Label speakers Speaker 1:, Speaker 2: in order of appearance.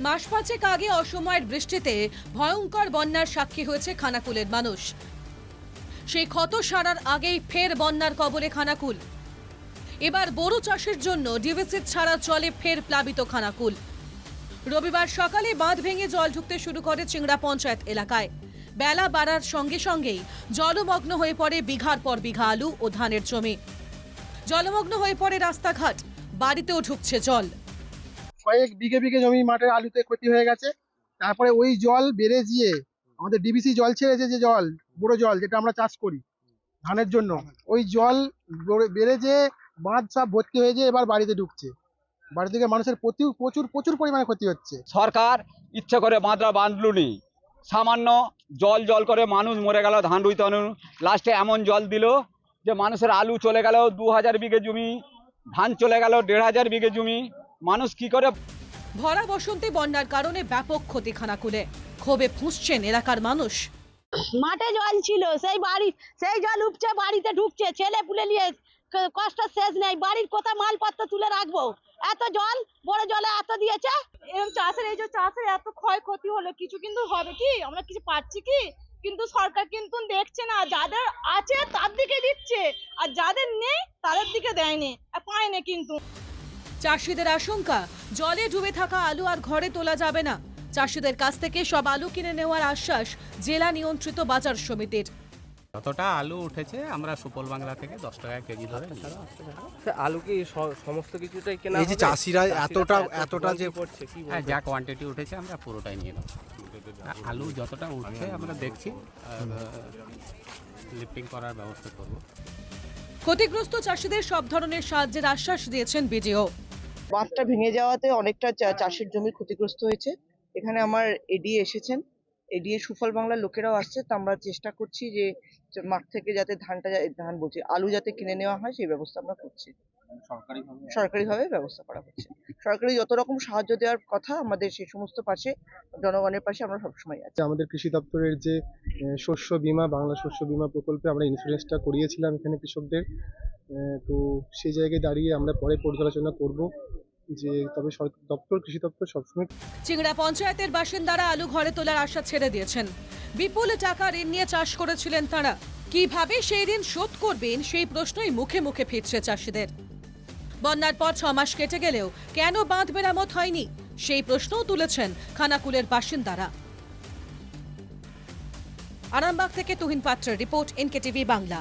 Speaker 1: মাস পাঁচেক আগে অসময়ের বৃষ্টিতে ভয়ঙ্কর বন্যার সাক্ষী হয়েছে খানাকুলের মানুষ। সেই ক্ষত সারার আগেই ফের বন্যার কবলে খানাকুল। এবার বোরো চাষের জন্য ডিভিসি ছাড়া চলে ফের প্লাবিত খানাকুল। রবিবার সকালে বাঁধ ভেঙে জল ঢুকতে শুরু করে চিংড়া পঞ্চায়েত এলাকায়। বেলা বাড়ার সঙ্গে সঙ্গেই জলমগ্ন হয়ে পড়ে বিঘার পর বিঘা আলু ও ধানের জমি। জলমগ্ন হয়ে পড়ে রাস্তাঘাট, বাড়িতেও ঢুকছে জল।
Speaker 2: কয়েক বিঘে বিঘে জমি মাঠের আলুতে ক্ষতি হয়ে গেছে। তারপরে ওই জল বেড়ে গিয়ে আমাদের ডিবিসি জল ছেড়েছে, যে জল বড় জল যেটা আমরা চাষ করি ধানের জন্য, ওই জল বেড়ে যেয়ে বাঁধ সব ভর্তি হয়ে যেয়ে এবার বাড়িতে ঢুকছে। বাড়ি থেকে মানুষের প্রচুর প্রচুর পরিমাণে ক্ষতি হচ্ছে।
Speaker 3: সরকার ইচ্ছে করে বাঁধরা বাঁধলুনি, সামান্য জল জল করে মানুষ মরে গেল ধান রুইতে। লাস্টে এমন জল দিল যে মানুষের আলু চলে গেল 2000 বিঘে জমি, ধান চলে গেল 1500 বিঘে জমি। মানুষ কি করে?
Speaker 1: ভরা বসন্তে বন্যার কারণে ব্যাপক ক্ষতি খানাকুলে। ক্ষোভে ফুঁসছেন এলাকার মানুষ।
Speaker 4: মাঠে জল ছিল, সেই জল উপচে বাড়িতে ঢুকছে। ছেলে পুলে নিয়ে কষ্ট শেষ নেই, বাড়ির কোথা মালপত্র তুলে রাখবো। এত জল, বড় জলে এত দিয়েছে।
Speaker 5: এরকম চাষের এত ক্ষয়ক্ষতি হলো, কিছু কিন্তু হবে কি? আমরা কিছু পাচ্ছি কি? কিন্তু সরকার কিন্তু দেখছে না, যাদের আছে তার দিকে দিচ্ছে, আর যাদের নেই তাদের দিকে দেয়নি, পায়নি। কিন্তু
Speaker 1: চাষিদের আশঙ্কা, জলে ডুবে থাকা আলু আর ঘরে তোলা যাবে না। চাষিদের কাছ থেকে সব আলু কিনে নেওয়ার আশ্বাস জেলা নিয়ন্ত্রিত বাজার সমিতির।
Speaker 6: যতটা আলু উঠেছে আমরা সুপল বাংলা থেকে 10 টাকা কেজি ধরে
Speaker 7: আলু কি সমস্ত কিছুটাই কেনা?
Speaker 2: এই যে চাষিরা এতটা যে
Speaker 7: করছে কি
Speaker 6: হ্যাঁ, যা কোয়ান্টিটি উঠেছে আমরা পুরোটাই নিয়ে নেব। আলু যতটা উঠছে আমরা দেখছি, লিফটিং করার ব্যবস্থা করব।
Speaker 1: ক্ষতিগ্রস্ত চাষিদের সব ধরনের সাহায্যের আশ্বাস দিয়েছেন বিডিও।
Speaker 8: বাঁধটা ভেঙে যাওয়াতে অনেকটা চাষের জমি ক্ষতিগ্রস্ত হয়েছে। এখানে আমার এডিএ এসেছেন, এডিএ সুফল বাংলার লোকেরাও আসছে। তো আমরা চেষ্টা করছি যে মাঠ থেকে যাতে আলু যাতে কিনে নেওয়া হয় সেই ব্যবস্থা আমরা করছি। সরকারিভাবে ব্যবস্থা করা হচ্ছে। সরকারি যত রকম সাহায্য দেওয়ার কথা আমাদের সেই সমস্ত পাশে, জনগণের পাশে আমরা সবসময় আছি।
Speaker 2: আমাদের কৃষি দপ্তরের যে শস্য বীমা, বাংলা শস্য বীমা প্রকল্পে আমরা ইন্স্যুরেন্সটা করিয়েছিলাম এখানে কৃষকদের। তো সেই জায়গায় দাঁড়িয়ে আমরা পরে পর্যালোচনা করব যে তবে কৃষি দপ্তর সবসময়।
Speaker 1: চিংড়া পঞ্চায়েতের বাসিন্দারা আলু ঘরে তোলার আশা ছেড়ে দিয়েছেন। বিপুল টাকা ঋণ নিয়ে চাষ করেছিলেন তারা। কিভাবে সেই ঋণ শোধ করবেন সেই প্রশ্নই মুখে মুখে ফিরছে চাষিদের। বন্যার পর 6 মাস কেটে গেলেও কেন বাঁধ মেরামত হয়নি সেই প্রশ্নও তুলেছেন খানাকুলের বাসিন্দারা। আরামবাগ থেকে তুহিন পাত্রের রিপোর্ট, এনকেটিভি বাংলা।